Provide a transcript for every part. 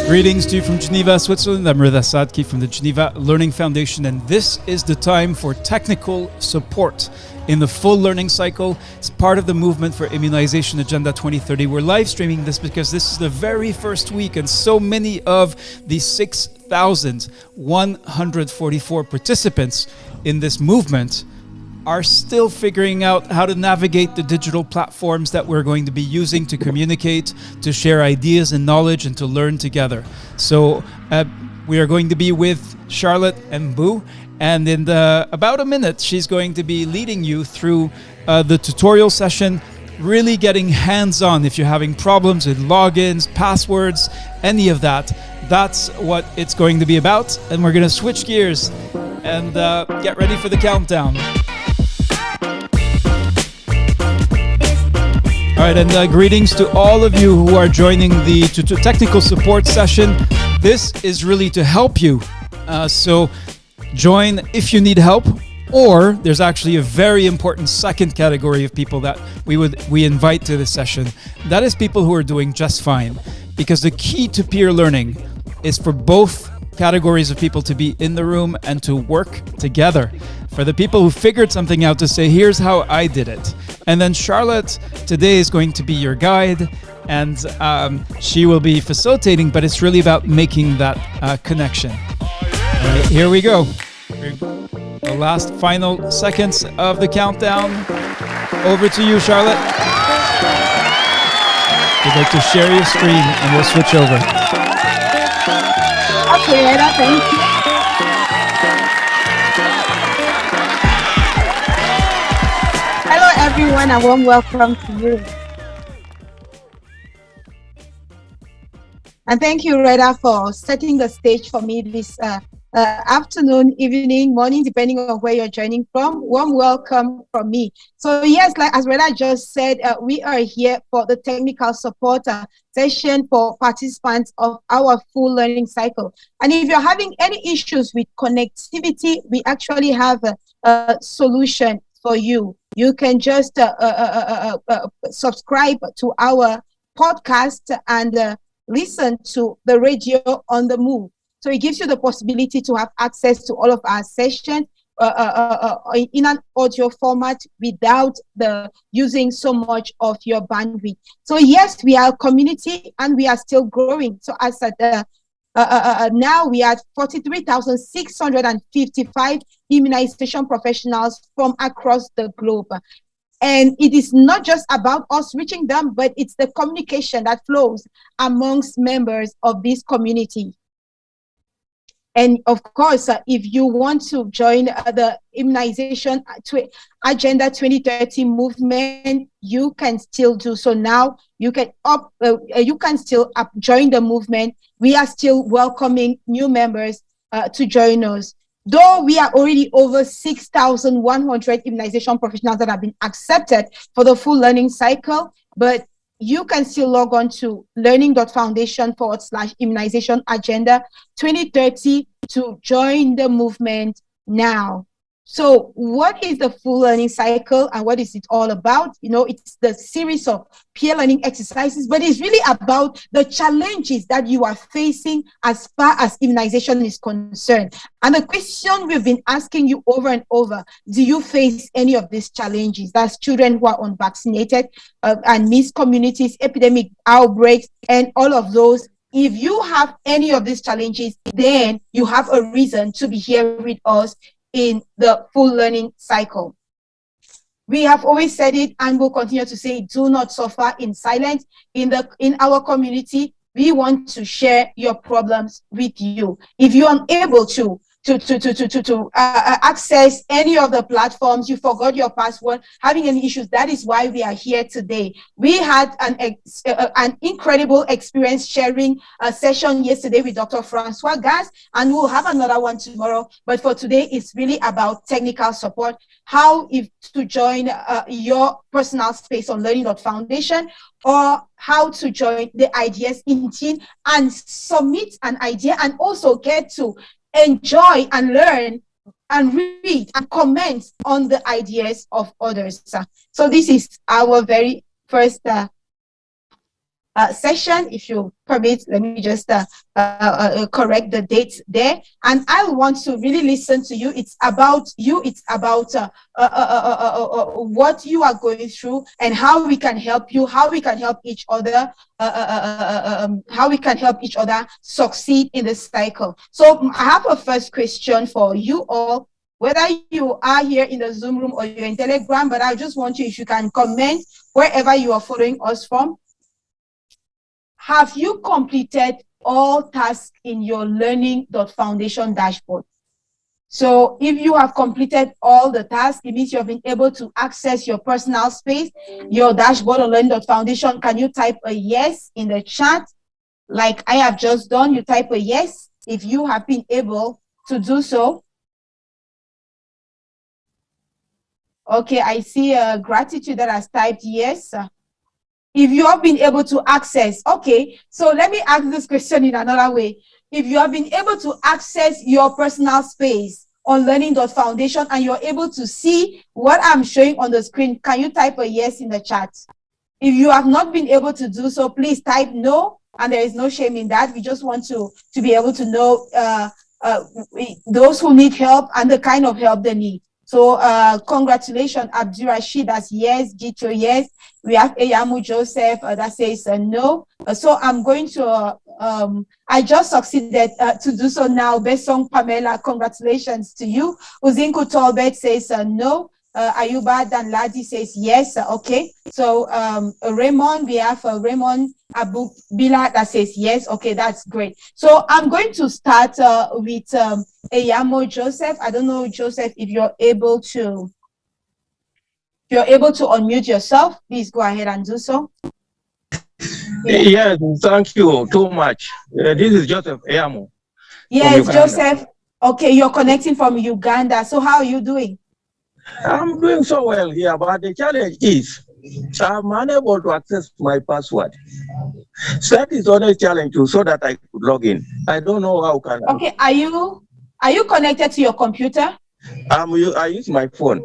Greetings to you from Geneva, Switzerland. I'm Rida Sadki from the Geneva Learning Foundation, and this is the time for technical support in the full learning cycle. It's part of the movement for Immunization Agenda 2030. We're live streaming this because this is the very first week, and so many of the 6,144 participants in this movement are still figuring out how to navigate the digital platforms that we're going to be using to communicate, to share ideas and knowledge, and to learn together. So we are going to be with Charlotte and Boo, and in about a minute, she's going to be leading you through the tutorial session, really getting hands-on. If you're having problems with logins, passwords, any of that, that's what it's going to be about. And we're going to switch gears and get ready for the countdown. All right, and greetings to all of you who are joining the technical support session. This is really to help you. So join if you need help, or there's actually a very important second category of people that we invite to this session. That is people who are doing just fine, because the key to peer learning is for both categories of people to be in the room and to work together. For the people who figured something out, to say, here's how I did it. And then Charlotte today is going to be your guide, and she will be facilitating, but it's really about making that connection. All right, here we go. The last final seconds of the countdown. Over to you, Charlotte. You'd like to share your screen and we'll switch over. Okay, thank you. Hello everyone, and warm welcome to you. And thank you, Reda, for setting the stage for me this afternoon, evening, morning, depending on where you're joining from. Warm welcome from me. So yes, like as Reda just said, we are here for the technical support session for participants of our full learning cycle. And if you're having any issues with connectivity, we actually have a solution for you. You can just subscribe to our podcast and listen to the radio on the move. So it gives you the possibility to have access to all of our sessions in an audio format without using so much of your bandwidth. So yes, we are a community and we are still growing. So as at now we are 43,655 immunization professionals from across the globe. And it is not just about us reaching them, but it's the communication that flows amongst members of this community. And of course, if you want to join the Immunization Agenda 2030 movement, you can still do so now. You can still join the movement. We are still welcoming new members to join us. Though we are already over 6,100 immunization professionals that have been accepted for the full learning cycle, but you can still log on to learning.foundation/immunization agenda 2030 to join the movement now. So what is the full learning cycle and what is it all about? You know, it's the series of peer learning exercises, but it's really about the challenges that you are facing as far as immunization is concerned. And the question we've been asking you over and over, do you face any of these challenges? That's children who are unvaccinated and missed communities, epidemic outbreaks, and all of those. If you have any of these challenges, then you have a reason to be here with us in the full learning cycle. We have always said it and will continue to say, do not suffer in silence. In our community, we want to share your problems with you. If you're unable to access any of the platforms, you forgot your password, having any issues, that is why we are here today. We had an incredible experience sharing a session yesterday with Dr. Francois Gas, and we'll have another one tomorrow. But for today, it's really about technical support, how to join your personal space on learning.foundation, or how to join the ideas engine and submit an idea and also get to enjoy and learn and read and comment on the ideas of others. So this is our very first session. If you permit, let me just correct the dates there. And I want to really listen to you. It's about you. It's about what you are going through and how we can help you, how we can help each other, how we can help each other succeed in the cycle. So I have a first question for you all, whether you are here in the Zoom room or you're in Telegram, but I just want you, if you can comment wherever you are following us from. Have you completed all tasks in your learning.foundation dashboard? So if you have completed all the tasks, it means you have been able to access your personal space, your dashboard on learning.foundation. Can you type a yes in the chat? Like I have just done, you type a yes if you have been able to do so. Okay, I see gratitude that has typed yes. If you have been able to access, okay, so let me ask this question in another way. If you have been able to access your personal space on learning.foundation and you're able to see what I'm showing on the screen, can you type a yes in the chat? If you have not been able to do so, please type no, and there is no shame in that. We just want to be able to know those who need help and the kind of help they need. So congratulations, Abdul Rashid, that's yes, Gito, yes. We have Eyamu Joseph, that says no. So I'm going to, I just succeeded to do so now. Besong Pamela, congratulations to you. Uzinku Tolbert says no. Ayuba Danladi says yes. Okay. So Raymond, we have Raymond Abu Bila that says yes. Okay, that's great. So I'm going to start with Eyamo Joseph. I don't know, Joseph, if you're able to unmute yourself. Please go ahead and do so. Yeah. Yes, thank you too much. This is Joseph Eyamo. Yes, Joseph. Okay, you're connecting from Uganda. So how are you doing? I'm doing so well here, but the challenge is I'm unable to access my password. So that is only challenge too, so that I could log in. I don't know how can. Okay, are you connected to your computer? I use my phone.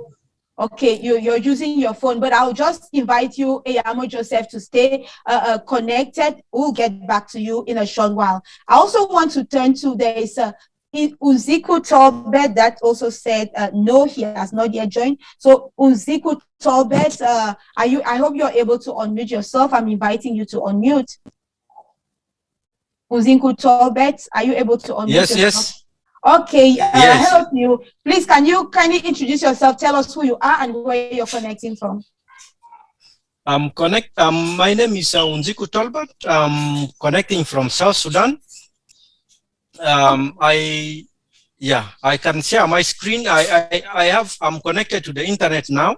Okay, you're using your phone, but I'll just invite you, Eyamo Joseph, to stay connected. We'll get back to you in a short while. I also want to turn to, there is Unziku Tolbert that also said no, he has not yet joined. So Unziku Tolbert, I hope you're able to unmute yourself. I'm inviting you to unmute. Unziku Tolbert, are you able to unmute yourself? Yes. Okay, yes. Hello to you. Please, can you kindly introduce yourself? Tell us who you are and where you're connecting from. My name is Unziku Tolbert. I'm connecting from South Sudan. I can share my screen. I'm connected to the internet now,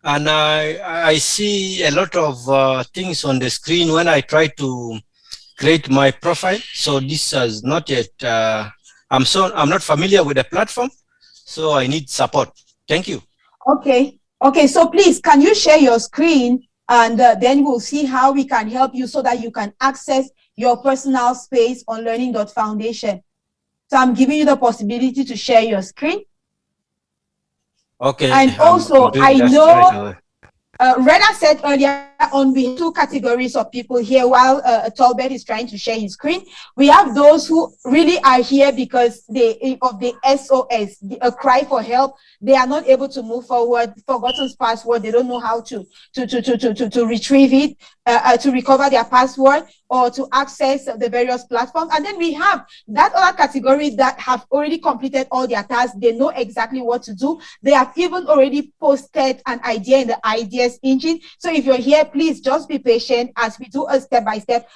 and I see a lot of things on the screen when I try to create my profile. So this has not yet. I'm not familiar with the platform, so I need support. Thank you. Okay. So please, can you share your screen, and then we'll see how we can help you so that you can access your personal space on learning.foundation. So I'm giving you the possibility to share your screen. Okay. And also, I know Rena said earlier on, we have two categories of people here while Tolbert is trying to share his screen. We have those who really are here because of the SOS, a cry for help. They are not able to move forward, forgotten password. They don't know how to retrieve it, to recover their password or to access the various platforms. And then we have that other category that have already completed all their tasks. They know exactly what to do. They have even already posted an idea in the ideas engine. So if you're here, please just be patient as we do a step-by-step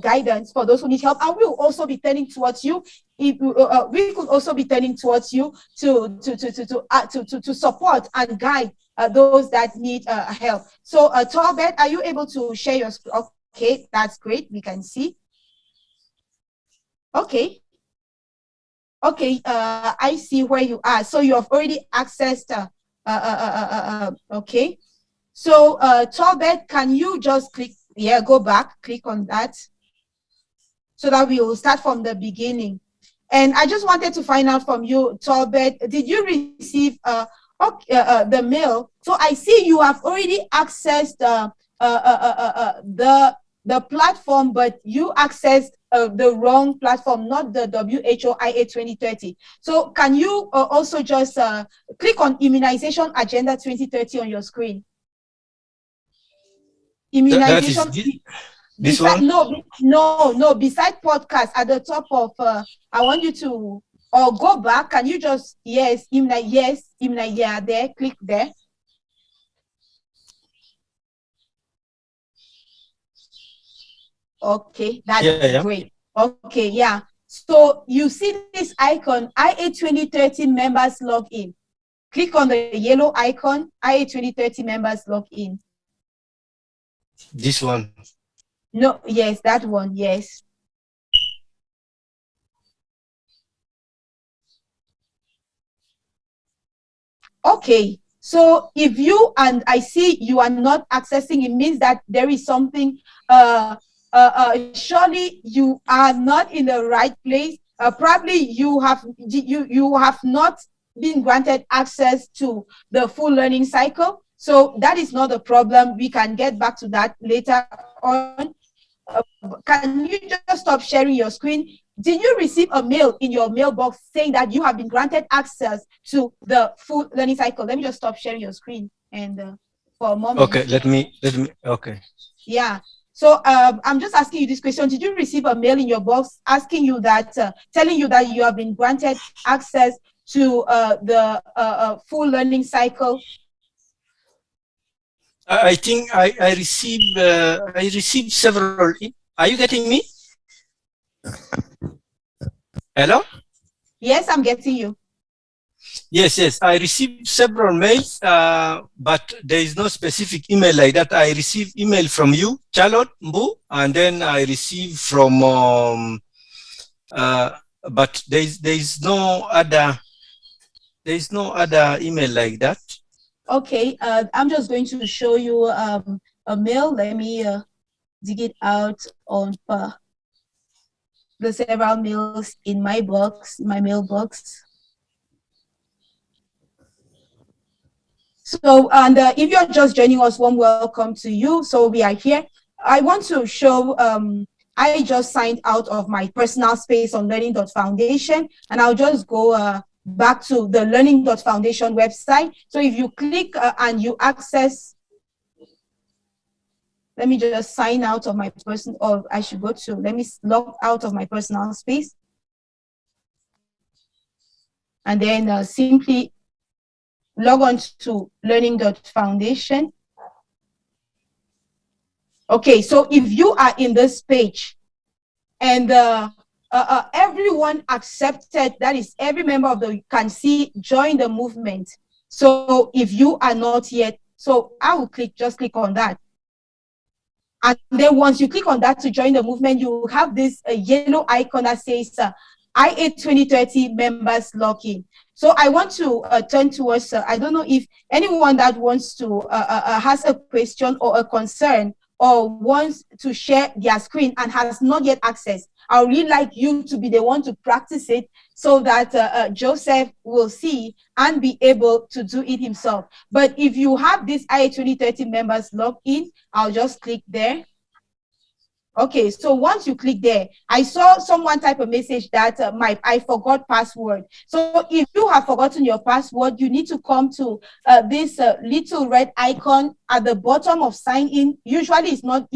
guidance for those who need help. And we will also be turning towards you. We could also be turning towards you to support and guide those that need help. So Tolbert, are you able to share your screen? Okay, that's great. We can see. Okay. I see where you are. So you have already accessed. Okay. So Tolbert, can you just click? Yeah, go back. Click on that, so that we will start from the beginning. And I just wanted to find out from you, Tolbert, did you receive the mail? So I see you have already accessed the the platform, but you accessed the wrong platform, not the WHO IA2030. So can you also just click on Immunization Agenda 2030 on your screen? Immunization. This one? No, beside podcast at the top of, I want you to, or go back. Can you just, yes, yeah, there, click there. Okay, that's great. Okay, yeah. So you see this icon, IA2030 members log in. Click on the yellow icon, IA2030 members log in. This one? No, yes, that one, yes. Okay, so if you, and I see you are not accessing, it means that there is something, surely you are not in the right place. Probably you have not been granted access to the full learning cycle. So that is not a problem. We can get back to that later on. Can you just stop sharing your screen? Did you receive a mail in your mailbox saying that you have been granted access to the full learning cycle? Let me just stop sharing your screen and for a moment. Okay, let me, okay. Yeah. So I'm just asking you this question. Did you receive a mail in your box asking you that, telling you that you have been granted access to the full learning cycle? I think I received several. Are you getting me? Hello? Yes, I'm getting you. Yes. I received several mails, but there is no specific email like that. I received email from you, Charlotte Mbu, and then I received from, but there is no other email like that. Okay, I'm just going to show you a mail. Let me dig it out on the several mails in my box, my mailbox. So, and if you're just joining us, warm welcome to you. So we are here. I want to show, I just signed out of my personal space on learning.foundation, and I'll just go back to the learning.foundation website. So if you click and you access, let me just sign out of my person, or I should go to, let me log out of my personal space. And then simply log on to learning.foundation. Okay, so if you are in this page and everyone accepted, that is every member of the, can see join the movement. So if you are not yet, so I will just click on that. And then once you click on that to join the movement, you have this yellow icon that says IA2030 members login. So I want to turn towards, I don't know if anyone that wants to, has a question or a concern or wants to share their screen and has not yet access. I would really like you to be the one to practice it so that Joseph will see and be able to do it himself. But if you have this IA2030 members log in, I'll just click there. Okay, so once you click there, I saw someone type a message that I forgot password. So if you have forgotten your password, you need to come to this little red icon at the bottom of sign in. Usually it's not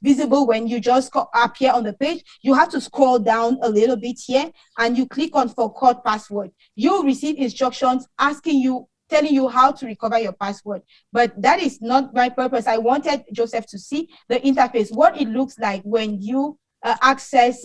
visible when you just appear on the page. You have to scroll down a little bit here and you click on forgot password. You'll receive instructions asking you, telling you how to recover your password. But that is not my purpose. I wanted Joseph to see the interface, what it looks like when you access,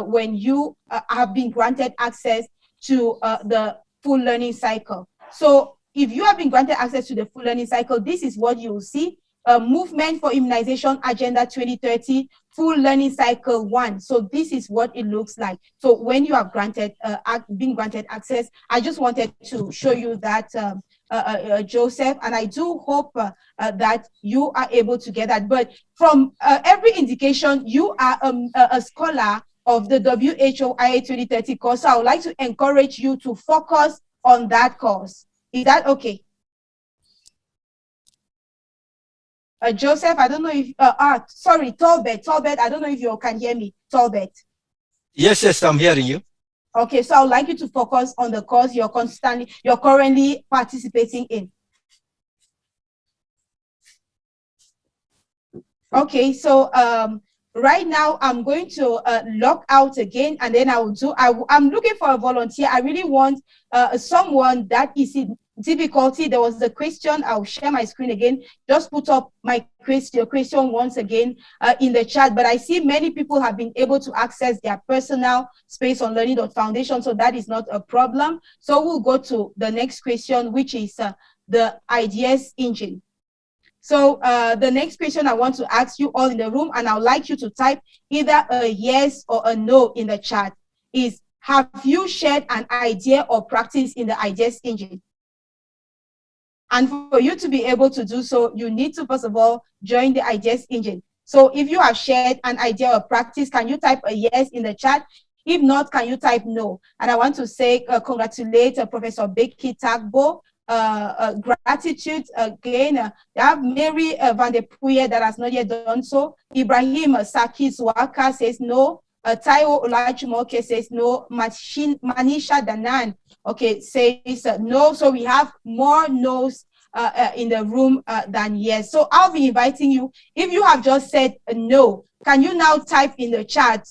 when you have been granted access to the full learning cycle. So if you have been granted access to the full learning cycle, this is what you will see. Movement for Immunization Agenda 2030 Full Learning Cycle 1. So this is what it looks like. So when you have granted, been granted access, I just wanted to show you that, Joseph, and I do hope that you are able to get that. But from every indication, you are a scholar of the WHO IA2030 course. So I would like to encourage you to focus on that course. Is that okay? Joseph, I don't know if, sorry, Tolbert, I don't know if you can hear me, Tolbert. Yes, yes, I'm hearing you. Okay, so I would like you to focus on the course you're currently participating in. Okay, so right now I'm going to log out again, and then I'm looking for a volunteer. I really want someone that is in difficulty. There was the question. I'll share my screen again. Just put up your question once again in the chat. But I see many people have been able to access their personal space on learning.foundation, so that is not a problem. So we'll go to the next question, which is the ideas engine. So the next question I want to ask you all in the room, and I would like you to type either a yes or a no in the chat, is: have you shared an idea or practice in the ideas engine? And for you to be able to do so, you need to first of all join the ideas engine. So if you have shared an idea or practice, can you type a yes in the chat? If not, can you type no? And I want to say congratulate Professor Becky Tagbo. Gratitude again. You have Mary Van der Puye that has not yet done so. Ibrahim Saki Swaka says no. Taiwo Olajumoke says no. Manisha Danan, okay, says no. So we have more no's in the room than yes. So I'll be inviting you. If you have just said no, can you now type in the chat,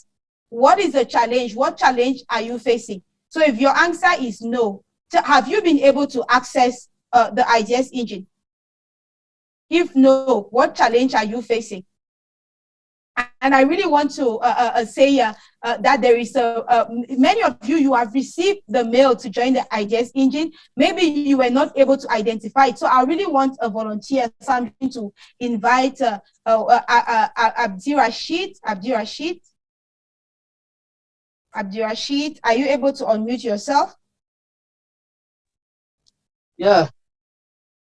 what is the challenge? What challenge are you facing? So if your answer is no, have you been able to access the ideas engine? If no, what challenge are you facing? And I really want to say that there is many of you have received the mail to join the ideas engine. Maybe you were not able to identify it. So I really want a volunteer, something to invite Abdirashid. Abdirashid, are you able to unmute yourself? Yeah.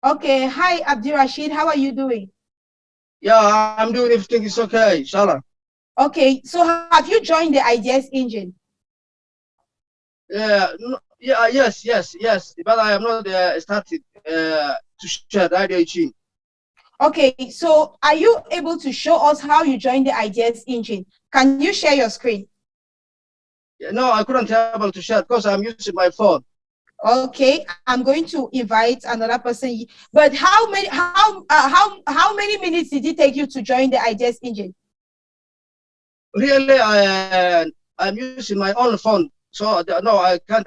Okay. Hi, Abdirashid. How are you doing? Yeah, I'm doing everything is okay, inshallah. Okay. So have you joined the ideas engine? Yeah. No, yeah. Yes. But I am not started to share the idea engine. Okay. So are you able to show us how you joined the ideas engine? Can you share your screen? Yeah, no, I couldn't able to share because I'm using my phone. Okay, I'm going to invite another person. But how many minutes did it take you to join the ideas engine? Really, I'm using my own phone, so no, I can't.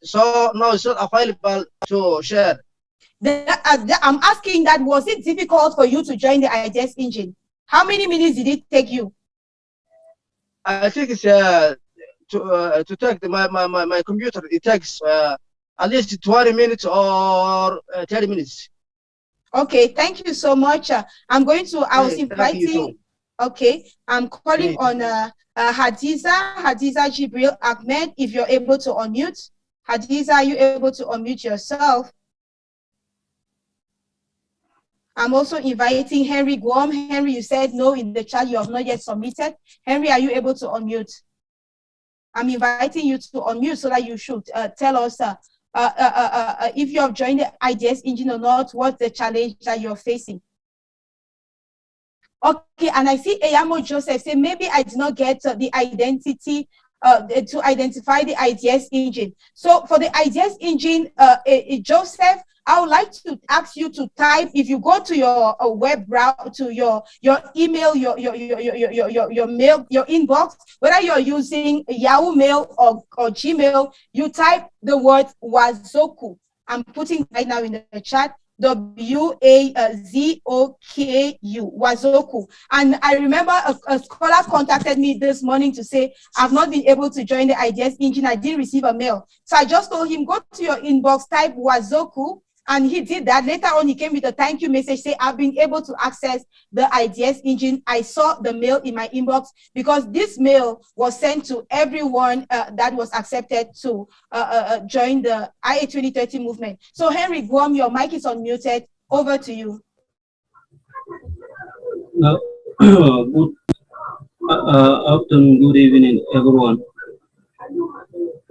So no, it's not available to share. I'm asking that, was it difficult for you to join the ideas engine? How many minutes did it take you? I think it's to take my computer. It takes at least 20 minutes or 30 minutes. Okay, thank you so much. I was inviting, okay, I'm calling on Hadiza Jibril Ahmed, if you're able to unmute. Hadiza, are you able to unmute yourself? I'm also inviting Henry Guam. Henry, you said no in the chat, you have not yet submitted. Henry, are you able to unmute? I'm inviting you to unmute so that you should tell us if you have joined the ideas engine or not, what's the challenge that you're facing. Okay, and I see Eyamo Joseph say, maybe I did not get the identity to identify the ideas engine. So for the ideas engine, Joseph, I would like to ask you to type, if you go to your web browser, to your email, your mail, your inbox, whether you're using Yahoo Mail or Gmail, you type the word Wazoku. I'm putting right now in the chat. W-A-Z-O-K-U, Wazoku. And I remember a scholar contacted me this morning to say, I've not been able to join the ideas engine. I didn't receive a mail. So I just told him, go to your inbox, type Wazoku. And he did that. Later on, he came with a thank you message, say, I've been able to access the ideas engine. I saw the mail in my inbox, because this mail was sent to everyone that was accepted to join the IA2030 movement. So Henry Guam, your mic is unmuted. Over to you. Good afternoon, good evening, everyone.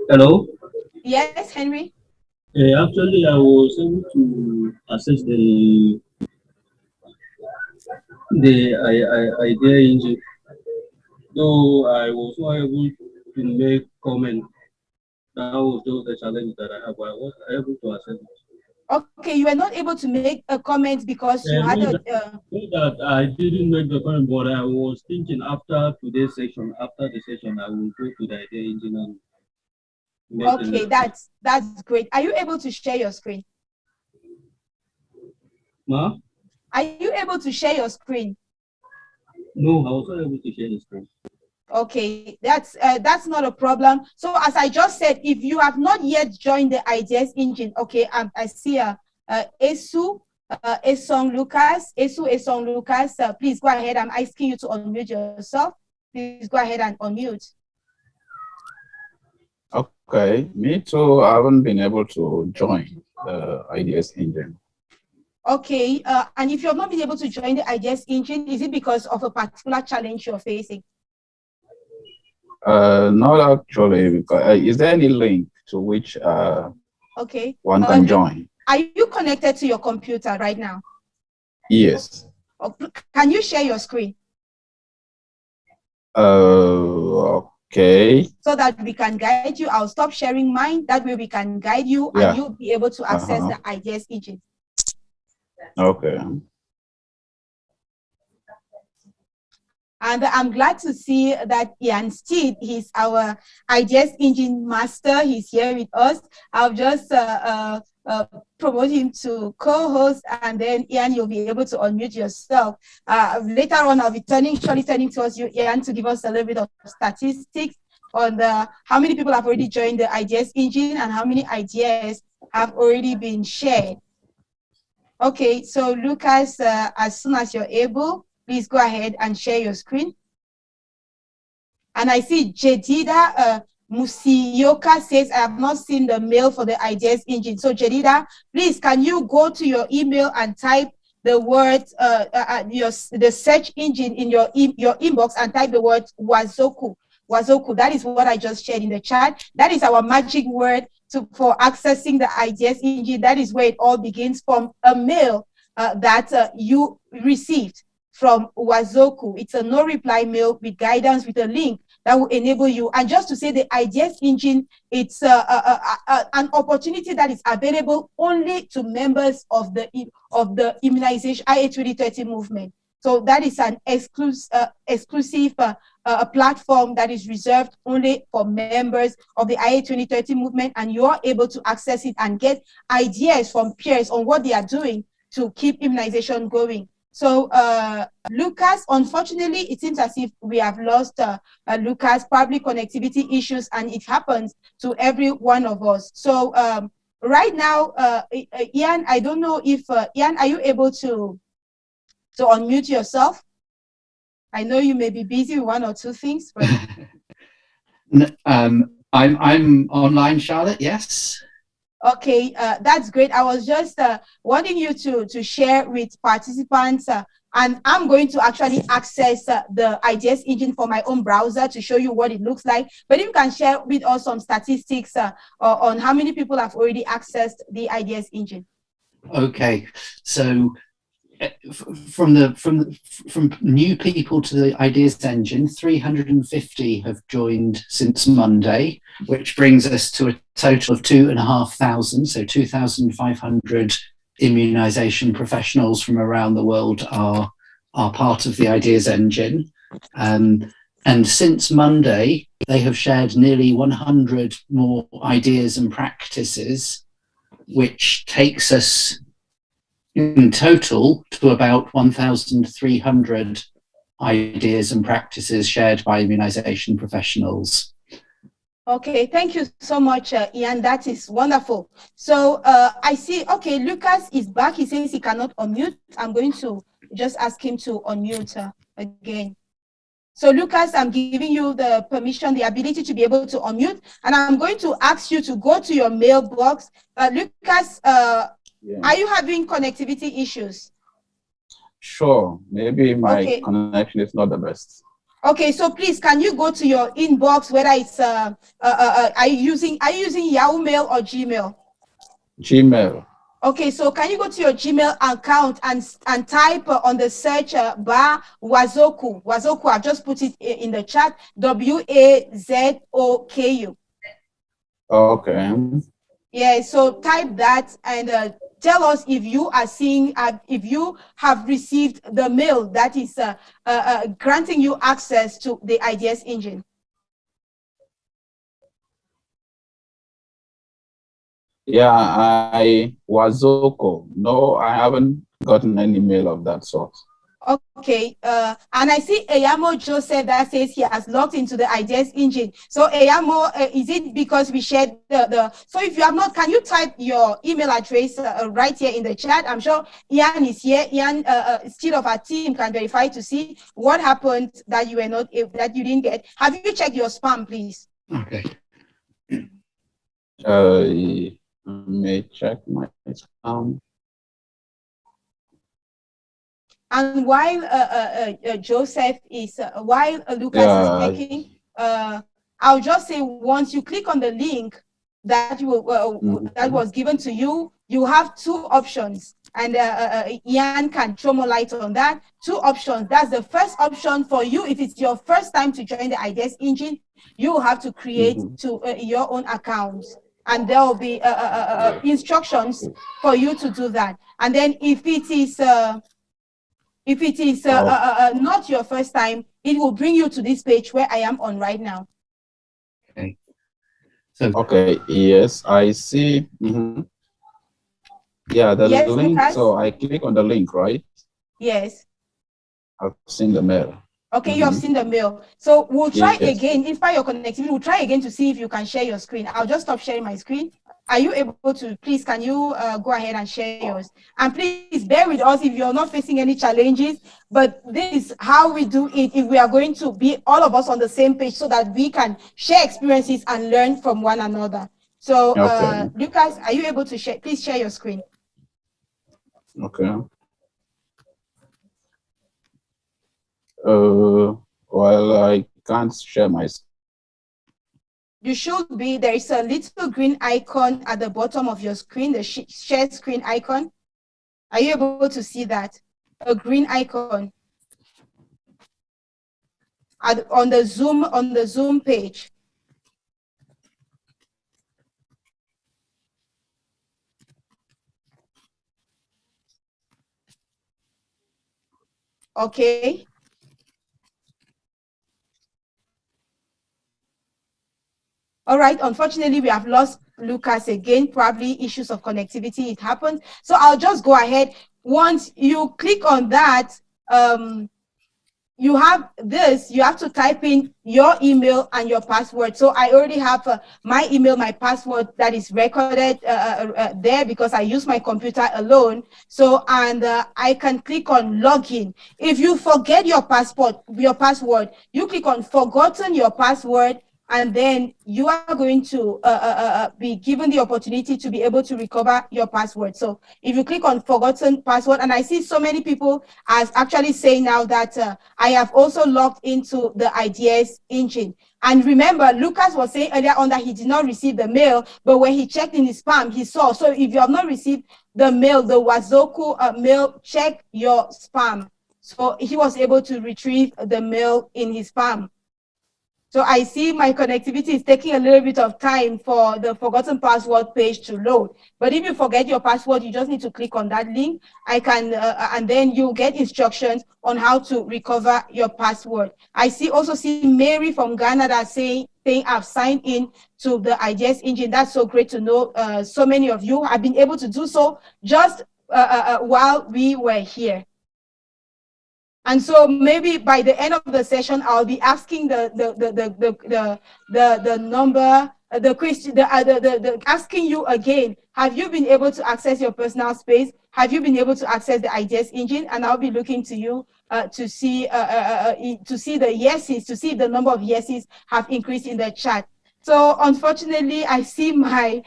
Hello? Yes, Henry? Actually, I was able to access the the idea engine. Though I was not able to make comment, that was just the challenge that I have. I was able to access it. Okay, you were not able to make a comment because you had Not that I didn't make the comment, but I was thinking after today's session, after the session, I will go to the idea engine and make okay, that's great. Are you able to share your screen? Ma? Are you able to share your screen? No, I was not able to share the screen. Okay, that's not a problem. So as I just said, if you have not yet joined the Ideas Engine, okay, I see Esong Lucas, please go ahead. I'm asking you to unmute yourself. Please go ahead and unmute. Okay, me too. I haven't been able to join the Ideas Engine. Okay, and if you've not been able to join the Ideas Engine, is it because of a particular challenge you're facing? Not actually, because is there any link to which okay, one can join? Are you connected to your computer right now? Yes. Can you share your screen? Okay. So that we can guide you. I'll stop sharing mine. That way we can guide you and you'll be able to access the Ideas Engine. Okay. And I'm glad to see that Ian Steed, he's our Ideas Engine master. He's here with us. I'll just promote him to co-host, and then Ian, you'll be able to unmute yourself. Later on, I'll be shortly turning towards you, Ian, to give us a little bit of statistics on how many people have already joined the Ideas Engine and how many ideas have already been shared. Okay, so Lucas, as soon as you're able, please go ahead and share your screen. And I see Jedida Musiyoka says, I have not seen the mail for the Ideas Engine. So Jedida, please, can you go to your email and type the word, the search engine in your inbox and type the word Wazoku. Wazoku, that is what I just shared in the chat. That is our magic word for accessing the Ideas Engine. That is where it all begins, from a mail that you received from Wazoku. It's a no reply mail with guidance, with a link that will enable you. And just to say, the Ideas Engine, it's an opportunity that is available only to members of the immunization IA2030 movement. So that is an exclusive platform that is reserved only for members of the IA2030 movement, and you are able to access it and get ideas from peers on what they are doing to keep immunization going. So Lucas, unfortunately, it seems as if we have lost Lucas, probably connectivity issues, and it happens to every one of us. So right now, Ian, I don't know if, Ian, are you able to unmute yourself? I know you may be busy with one or two things, but I'm online, Charlotte. Yes. Okay, that's great. I was just wanting you to share with participants, and I'm going to actually access the Ideas Engine for my own browser to show you what it looks like. But if you can share with us some statistics on how many people have already accessed the Ideas Engine. Okay, so from new people to the Ideas Engine, 350 have joined since Monday, which brings us to a total of 2,500. So 2,500 immunization professionals from around the world are part of the Ideas Engine. And since Monday, they have shared nearly 100 more ideas and practices, which takes us in total to about 1,300 ideas and practices shared by immunization professionals. Okay, thank you so much, Ian. That is wonderful. So I see, okay, Lucas is back. He says he cannot unmute. I'm going to just ask him to unmute again. So Lucas, I'm giving you the permission, the ability to be able to unmute, and I'm going to ask you to go to your mailbox. Lucas, are you having connectivity issues? Sure, maybe my connection is not the best. Okay, so please, can you go to your inbox, whether it's are you using Yahoo Mail or Gmail? Gmail. Okay, so can you go to your Gmail account and type on the search bar Wazoku? Wazoku, I've just put it in the chat. WAZOKU. Okay. Yeah, so type that and tell us if you are seeing, if you have received the mail that is granting you access to the IDS engine. Yeah, I Wazoko. No, I haven't gotten any mail of that sort. Okay, and I see Eyamo Joseph that says he has logged into the IDS engine. So Eyamo, is it because we shared so if you have not, can you type your email address right here in the chat? I'm sure Ian is here. Ian, still of our team, can verify to see what happened that you were not, that you didn't get. Have you checked your spam, please? Okay. May check my spam. And while Joseph is, while Lucas is checking, I'll just say once you click on the link that that was given to you, you have two options, and Ian can throw more light on that. Two options. That's the first option for you. If it's your first time to join the IDS engine, you will have to create your own account, and there will be instructions for you to do that. And then if it is not your first time, it will bring you to this page where I am on right now. Okay. So okay, yes, I see. Yeah, the link. Lucas? So I click on the link, right? Yes. I've seen the mail. Okay, you have seen the mail. So we'll try again. Inspire your connectivity. We'll try again to see if you can share your screen. I'll just stop sharing my screen. Are you able to, please, can you go ahead and share yours? And please bear with us if you're not facing any challenges, but this is how we do it if we are going to be all of us on the same page so that we can share experiences and learn from one another. So Lucas, are you able to share? Please share your screen. Okay. Well, I can't share my screen. You should be, there is a little green icon at the bottom of your screen, the share screen icon. Are you able to see that? A green icon on the Zoom page. Okay. All right, unfortunately, we have lost Lucas again, probably issues of connectivity, it happened. So I'll just go ahead. Once you click on that, you have this, you have to type in your email and your password. So I already have my email, my password that is recorded there because I use my computer alone. So, and I can click on login. If you forget your password, you click on forgotten your password, and then you are going to be given the opportunity to be able to recover your password. So if you click on forgotten password, and I see so many people as actually saying now that I have also logged into the IDS engine. And remember, Lucas was saying earlier on that he did not receive the mail, but when he checked in his spam, he saw. So if you have not received the mail, the Wazoku mail, check your spam. So he was able to retrieve the mail in his spam. So I see my connectivity is taking a little bit of time for the forgotten password page to load. But if you forget your password, you just need to click on that link. I can, and then you'll get instructions on how to recover your password. I also see Mary from Ghana that's saying I've signed in to the IDS engine. That's so great to know. So many of you have been able to do so just while we were here. And so maybe by the end of the session, I'll be asking the number, the question, asking you again, have you been able to access your personal space? Have you been able to access the IDS engine? And I'll be looking to you to see the yeses, to see if the number of yeses have increased in the chat. So unfortunately, I see my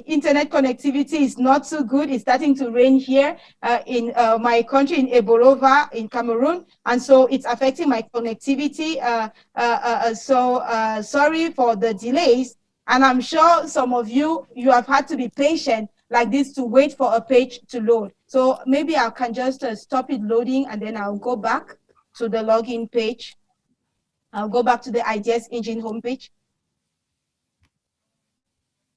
internet connectivity is not so good. It's starting to rain here in my country, in Eborova, in Cameroon. And so it's affecting my connectivity. So sorry for the delays. And I'm sure some of you have had to be patient like this to wait for a page to load. So maybe I can just stop it loading, and then I'll go back to the login page. I'll go back to the Ideas Engine homepage.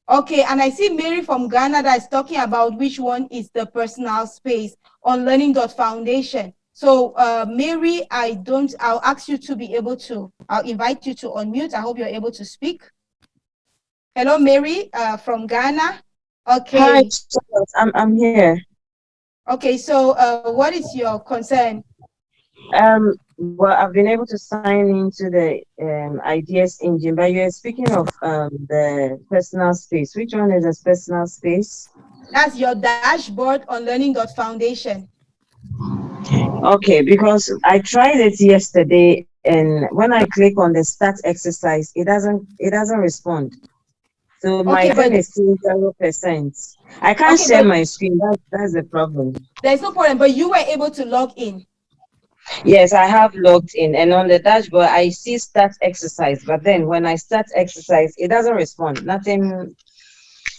Okay, and I see Mary from Ghana that is talking about which one is the personal space on learning.foundation. So Mary, I'll ask you to be able to, I'll invite you to unmute. I hope you're able to speak. Hello, Mary from Ghana. Okay. Hi, I'm here. Okay, so what is your concern? Well, I've been able to sign into the Ideas Engine, but you're speaking of the personal space. Which one is a personal space? That's your dashboard on learning.foundation. Okay, because I tried it yesterday, and when I click on the start exercise, it doesn't respond. So my thing is still 0%. I can't share my screen. That's the problem. There's no problem, but you were able to log in. Yes, I have logged in, and on the dashboard I see start exercise, but then when I start exercise, it doesn't respond. Nothing.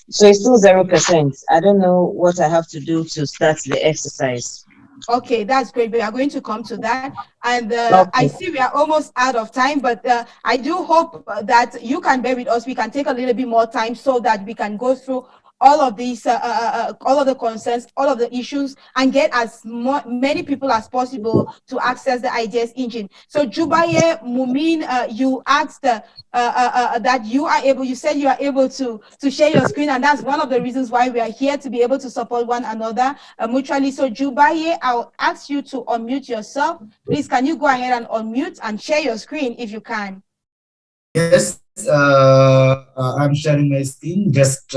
So it's still 0%. I don't know what I have to do to start the exercise. Okay, that's great. We are going to come to that. And I see we are almost out of time, but I do hope that you can bear with us. We can take a little bit more time so that we can go through all of these, all of the concerns, all of the issues, and get as many people as possible to access the Ideas Engine. So Jubaye Mumin, you asked that you are able, you said you are able to share your screen, and that's one of the reasons why we are here, to be able to support one another mutually. So Jubaye, I'll ask you to unmute yourself. Please, can you go ahead and unmute and share your screen if you can? Yes, I'm sharing my screen. Just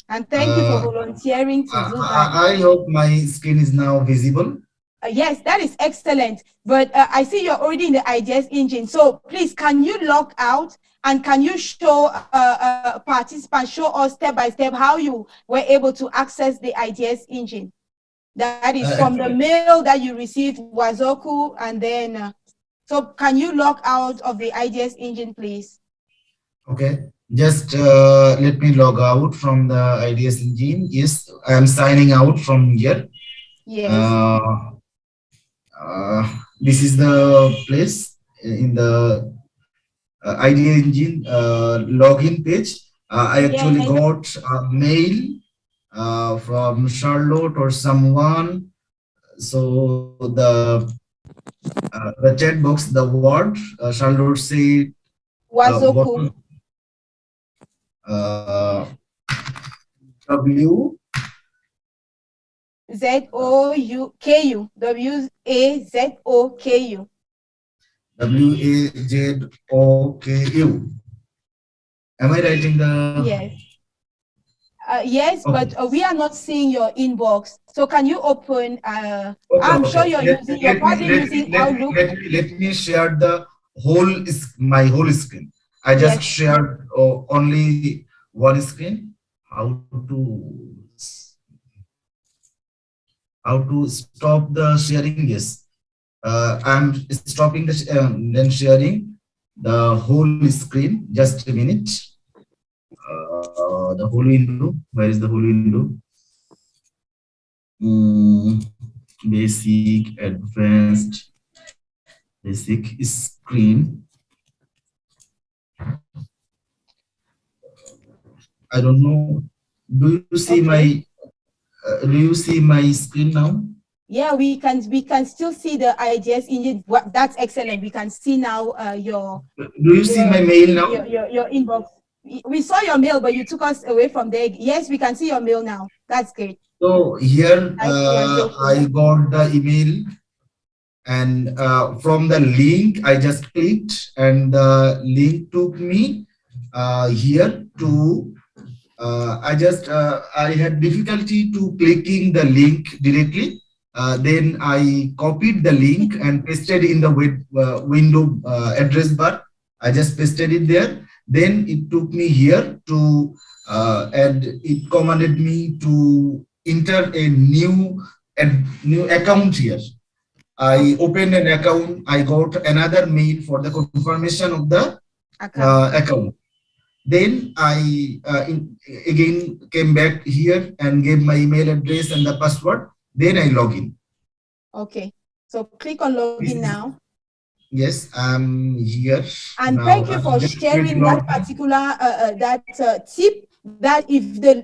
and thank you for volunteering to do that. I hope my screen is now visible. Yes, that is excellent. But I see you're already in the Ideas Engine. So please, can you log out, and can you show participants, show us step by step how you were able to access the Ideas Engine? That is from the mail that you received, Wazoku, and then, so can you log out of the Ideas Engine, please? Okay, just let me log out from the Ideas Engine. Yes, I am signing out from here. Yes. This is the place in the Ideas Engine login page. I actually got a mail from Charlotte or someone. So the chat box, the word Charlotte said Wazoku. W Z-O-U-K-U. W-A-Z-O-K-U. W-A-Z-O-K-U. Am I writing the? Yes. Yes, okay. But we are not seeing your inbox. So can you open? Okay, I'm sure you're probably using Outlook. Let me share the my whole screen. I just shared only one screen. How to stop the sharing? Yes, I'm stopping the then sharing the whole screen. Just a minute. The whole window. Where is the whole window? Basic, advanced, basic screen. I don't know. Do you see my? Do you see my screen now? Yeah, we can still see the Ideas Engine. That's excellent. We can see now your. Do you see my mail now? Your inbox. We saw your mail, but you took us away from there. Yes, we can see your mail now. That's great. So here I got the email, and from the link I just clicked, and the link took me here to. I had difficulty to clicking the link directly. Then I copied the link and pasted in the window address bar. I just pasted it there. Then it took me here to, and it commanded me to enter a new account here. I opened an account. I got another mail for the confirmation of the account. Then I again came back here and gave my email address and the password. Then I log in. Okay, so click on login now. Yes, I'm here. And now, thank you for sharing that particular tip. That if the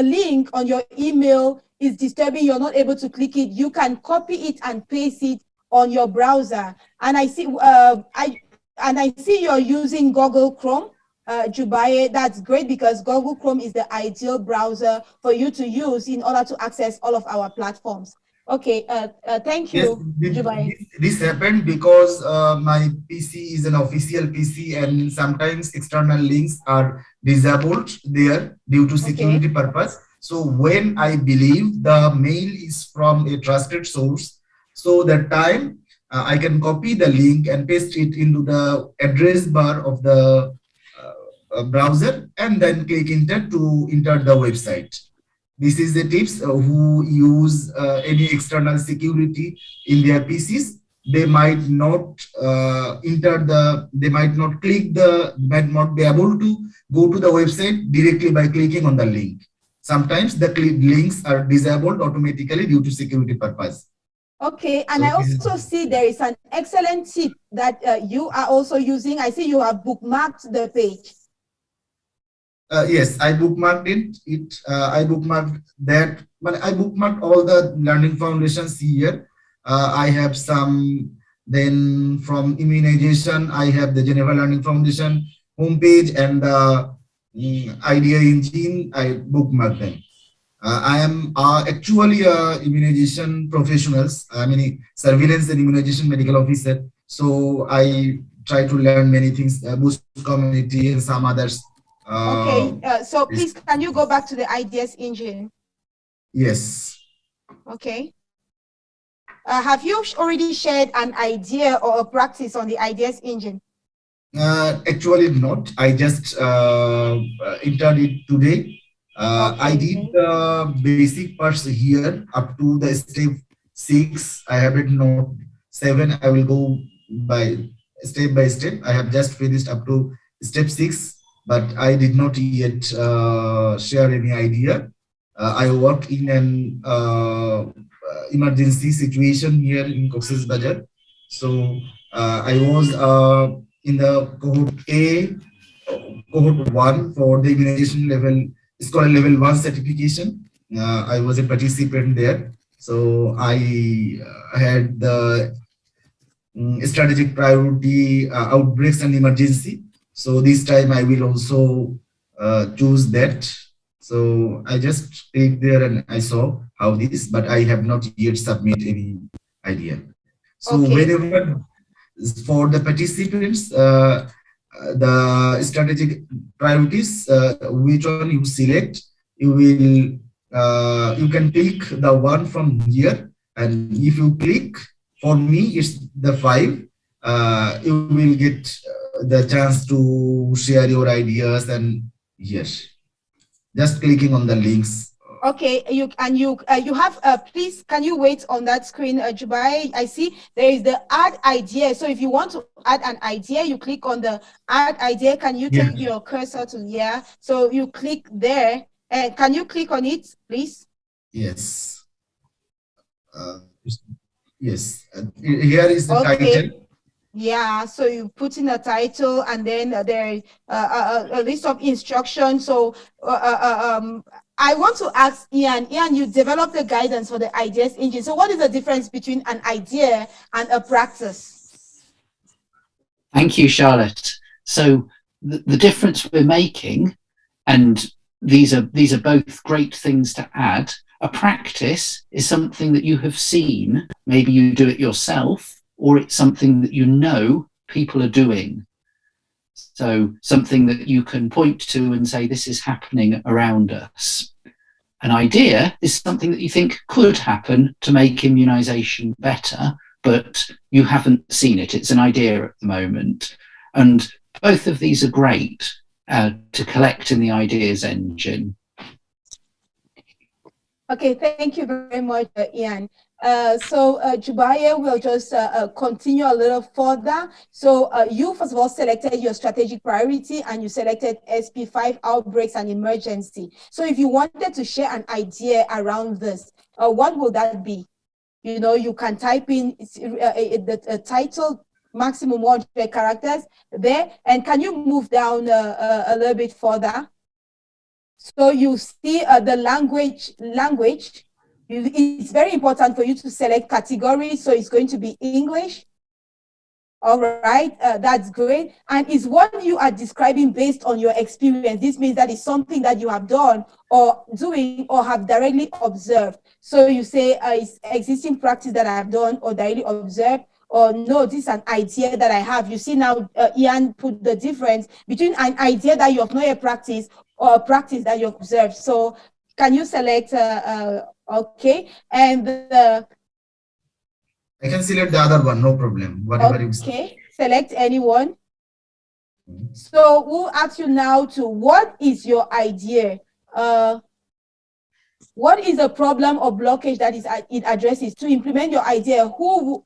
link on your email is disturbing, you're not able to click it, you can copy it and paste it on your browser. And I see I see you're using Google Chrome, Jubaye. That's great, because Google Chrome is the ideal browser for you to use in order to access all of our platforms. Okay, thank you, Jubaye. This happened because my PC is an official PC, and sometimes external links are disabled there due to security purpose. So when I believe the mail is from a trusted source, so that time I can copy the link and paste it into the address bar of the browser, and then click enter to enter the website. This is the tips who use any external security in their PCs. They might not they might not might not be able to go to the website directly by clicking on the link. Sometimes the links are disabled automatically due to security purpose. Okay, and so I also see there is an excellent tip that you are also using. I see you have bookmarked the page. Yes, I bookmarked it. I bookmarked that, but I bookmarked all the learning foundations here. I have some, then from Immunization, I have the Geneva Learning Foundation homepage and the Idea Engine. I bookmarked them. I am actually a immunization professionals. I mean, surveillance and immunization medical officer. So I try to learn many things, boost community and some others. Okay, so please, can you go back to the Ideas Engine? Yes. Okay. Have you already shared an idea or a practice on the Ideas Engine? Actually not. I just entered it today. I did the basic parts here up to the step 6. I haven't not 7. I will go by step. I have just finished up to step 6. But I did not yet share any idea. I work in an emergency situation here in Cox's Bazar. So I was in the cohort A, cohort 1 for the immunization level, scholar level 1 certification. I was a participant there. So I had the strategic priority, outbreaks and emergency. So this time I will also choose that. So I just clicked there and I saw how this, but I have not yet submitted any idea. So whenever for the participants, the strategic priorities, which one you select, you will you can click the one from here, and if you click, for me it's the 5. You will get the chance to share your ideas, and yes, just clicking on the links. Okay, you have please, can you wait on that screen, Jubaye? I see there is the add idea. So if you want to add an idea, you click on the add idea. Can you take your cursor to so you click there, and can you click on it, please? Yes. Yes. Here is the title. Yeah, so you put in a title, and then there is a list of instructions. So I want to ask Ian. Ian, you developed the guidance for the Ideas Engine. So what is the difference between an idea and a practice? Thank you, Charlotte. So the difference we're making, and these are both great things to add. A practice is something that you have seen. Maybe you do it yourself, or it's something that you know people are doing. So something that you can point to and say, this is happening around us. An idea is something that you think could happen to make immunization better, but you haven't seen it. It's an idea at the moment. And both of these are great to collect in the Ideas Engine. Okay, thank you very much, Ian. So Jubaye will just continue a little further. So you first of all selected your strategic priority and you selected SP5 outbreaks and emergency. So if you wanted to share an idea around this, what will that be? You know, you can type in the title, maximum 100 characters there. And can you move down a little bit further? So you see the language. It's very important for you to select category. So it's going to be English. All right, that's great. And is what you are describing based on your experience. This means that it's something that you have done or doing or have directly observed. So you say it's existing practice that I have done or directly observed, or no, this is an idea that I have. You see now, Ian put the difference between an idea that you have not yet practiced or a practice that you observe. So can you select, okay, and I can select the other one, no problem. Whatever you say. Okay, select anyone. So we'll ask you now to, what is your idea? What is the problem or blockage that it addresses? To implement your idea, who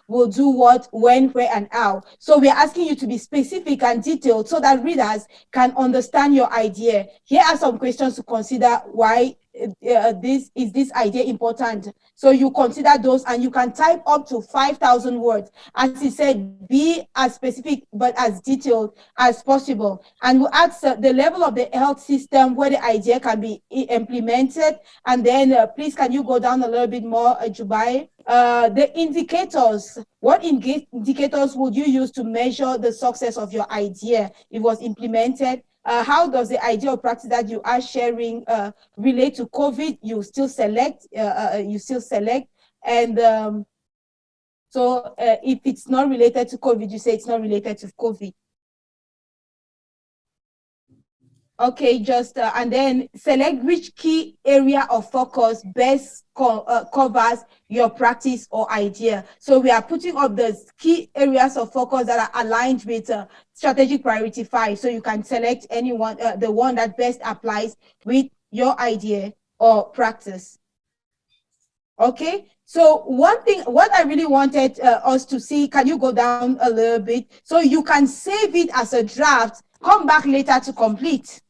will do what, when, where, and how? So we're asking you to be specific and detailed so that readers can understand your idea. Here are some questions to consider. Why this idea important? So you consider those, and you can type up to 5,000 words. As he said, be as specific but as detailed as possible. And we'll ask the level of the health system where the idea can be implemented. And then please, can you go down a little bit more, Jubai? The indicators. What indicators would you use to measure the success of your idea if it was implemented? How does the idea or practice that you are sharing relate to COVID? You still select. And so if it's not related to COVID, you say it's not related to COVID. Okay, just and then select which key area of focus best covers your practice or idea. So we are putting up the key areas of focus that are aligned with strategic priority 5. So you can select anyone, the one that best applies with your idea or practice. Okay, so one thing, what I really wanted us to see, can you go down a little bit? So you can save it as a draft, come back later to complete.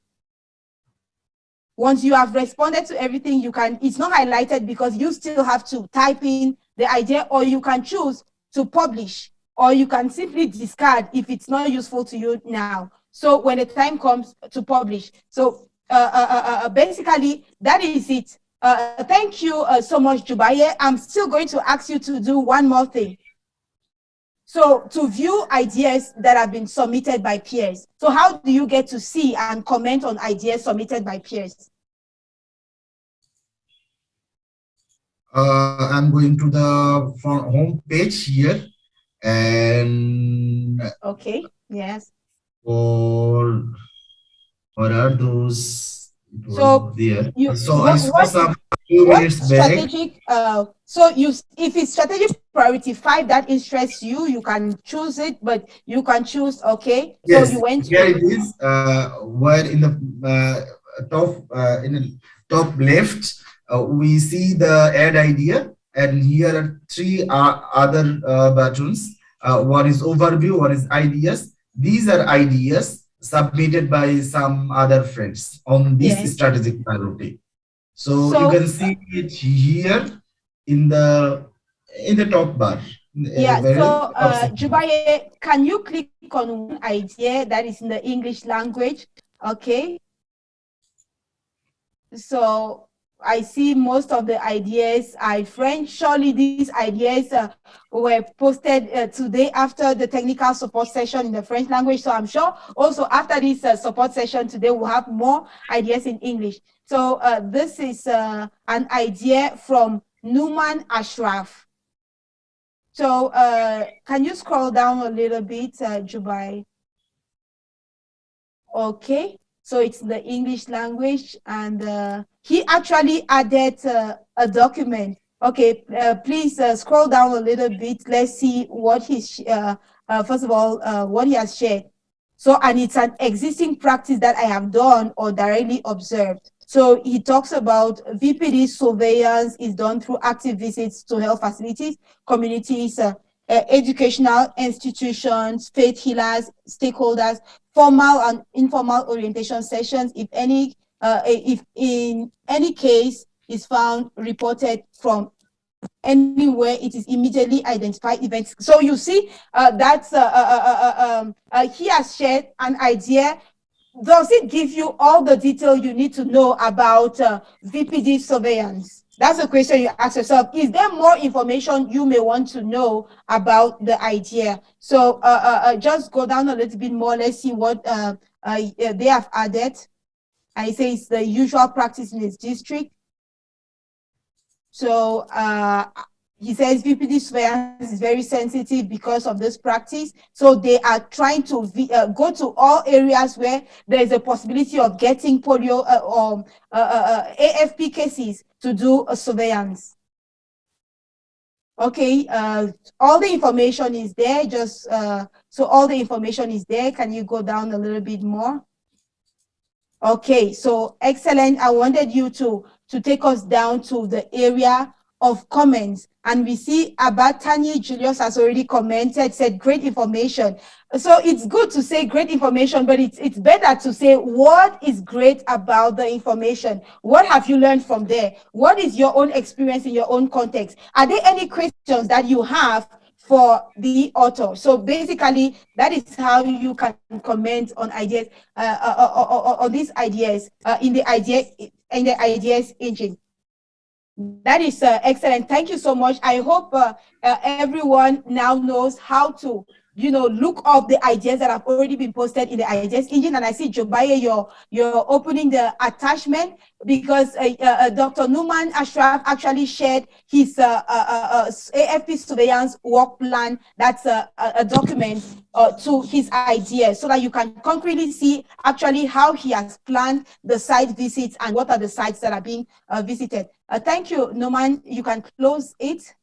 Once you have responded to everything, you can, it's not highlighted because you still have to type in the idea, or you can choose to publish, or you can simply discard if it's not useful to you now. So when the time comes to publish. So basically, that is it. Thank you so much, Jubaye. I'm still going to ask you to do one more thing. So to view ideas that have been submitted by peers. So how do you get to see and comment on ideas submitted by peers? I'm going to the home page here, and okay, yes. Or what are those? So there. So I saw some few minutes back. Strategic, so if it's strategic priority 5 that interests you, you can choose it, but you can choose, okay. Yes, so you went here it is, where in the top left, we see the add idea, and here are 3 other buttons. One is overview, one is ideas. These are ideas submitted by some other friends on this strategic priority. So you can see it here in the top bar. Yeah, so Jubaye, can you click on one idea that is in the English language? Okay. So I see most of the ideas are French. Surely these ideas were posted today after the technical support session in the French language. So I'm sure also after this support session today, we'll have more ideas in English. So this is an idea from Numan Ashraf. So can you scroll down a little bit, Jubai? Okay. So it's the English language, and he actually added a document. Okay, please scroll down a little bit. Let's see what he's, first of all, what he has shared. So, and it's an existing practice that I have done or directly observed. So he talks about VPD surveillance is done through active visits to health facilities, communities, educational institutions, faith healers, stakeholders, formal and informal orientation sessions, if in any case is found reported from anywhere, it is immediately identified events. So you see, he has shared an idea. Does it give you all the detail you need to know about VPD surveillance? That's a question you ask yourself. Is there more information you may want to know about the idea? So just go down a little bit more. Let's see what they have added. I say it's the usual practice in his district. So he says VPD surveillance is very sensitive because of this practice. So they are trying to go to all areas where there is a possibility of getting polio or AFP cases to do a surveillance. Okay, all the information is there. Just so all the information is there. Can you go down a little bit more? Okay, so excellent. I wanted you to take us down to the area of comments, and we see Abatani Julius has already commented, said great information. So it's good to say great information, but it's better to say what is great about the information. What have you learned from there? What is your own experience in your own context? Are there any questions that you have for the author? So basically, that is how you can comment on ideas, on these ideas in the ideas engine. That is excellent. Thank you so much. I hope everyone now knows how to, look up the ideas that have already been posted in the ideas engine. And I see, Jobaye, you're opening the attachment, because Dr. Numan Ashraf actually shared his AFP surveillance work plan. That's a document to his ideas, so that you can concretely see actually how he has planned the site visits and what are the sites that are being visited. Thank you, Numan. You can close it.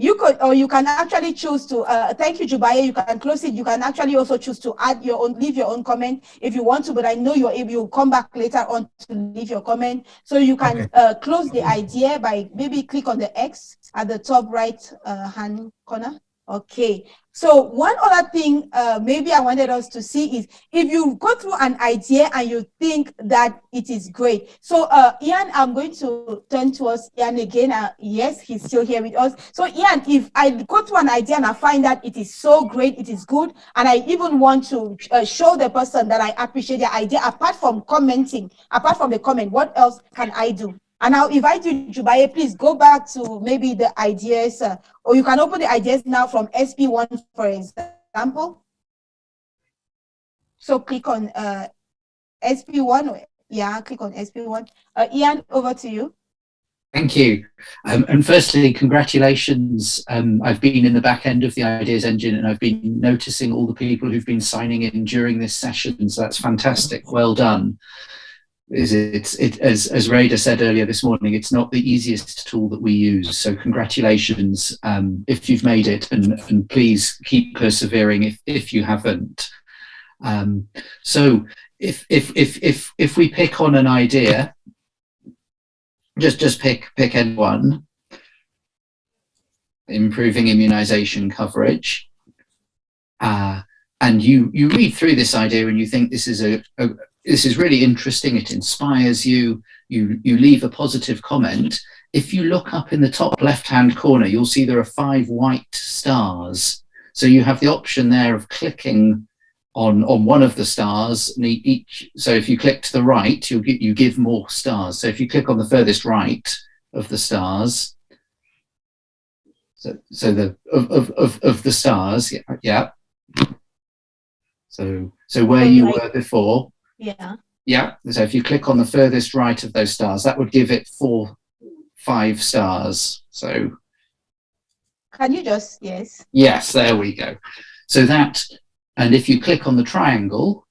You could, or you can actually choose to, thank you, Jubaye, you can close it. You can actually also choose to add your own, leave your own comment if you want to, but I know you'll come back later on to leave your comment. So you can close the idea by maybe click on the X at the top right hand corner. Okay, so one other thing maybe I wanted us to see is, if you go through an idea and you think that it is great. So Ian, I'm going to turn towards Ian again. Yes, he's still here with us. So Ian, if I go through an idea and I find that it is so great, it is good, and I even want to show the person that I appreciate their idea, apart from commenting, apart from the comment, what else can I do? And I'll invite you, Jubaye, please go back to maybe the ideas, or you can open the ideas now from SP1, for example. So click on SP1, yeah, click on SP1. Ian, over to you. Thank you. And firstly, congratulations. I've been in the back end of the Ideas Engine, and I've been noticing all the people who've been signing in during this session, so that's fantastic. Well done. As Raida said earlier this morning, it's not the easiest tool that we use. So congratulations if you've made it, and please keep persevering if you haven't. So if we pick on an idea, just pick any one. Improving immunization coverage, and you read through this idea and you think this is really interesting, it inspires you, you leave a positive comment. If you look up in the top left-hand corner, you'll see there are 5 white stars. So you have the option there of clicking on one of the stars, and so if you click to the right, you give more stars. So if you click on the furthest right of the stars, so the of the stars, yeah. So where you were before. Yeah. Yeah. So if you click on the furthest right of those stars, that would give it 5 stars. So can you just, yes. Yes, there we go. So that, and if you click on the triangle,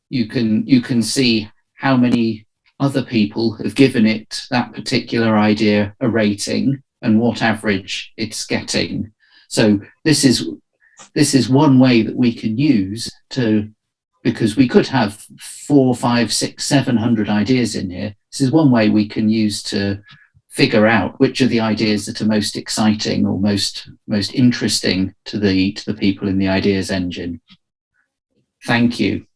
you can see how many other people have given it, that particular idea, a rating, and what average it's getting. So this is one way that we can use to because we could have 400, 500, 600, 700 ideas in here. This is one way we can use to figure out which are the ideas that are most exciting or most interesting to the people in the ideas engine. Thank you.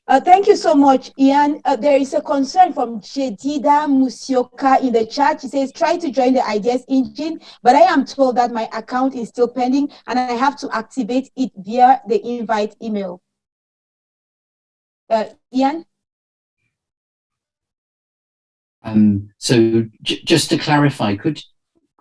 Thank you so much, Ian. There is a concern from Jedida Musioka in the chat. She says, try to join the ideas engine, but I am told that my account is still pending and I have to activate it via the invite email. Ian? So just to clarify, could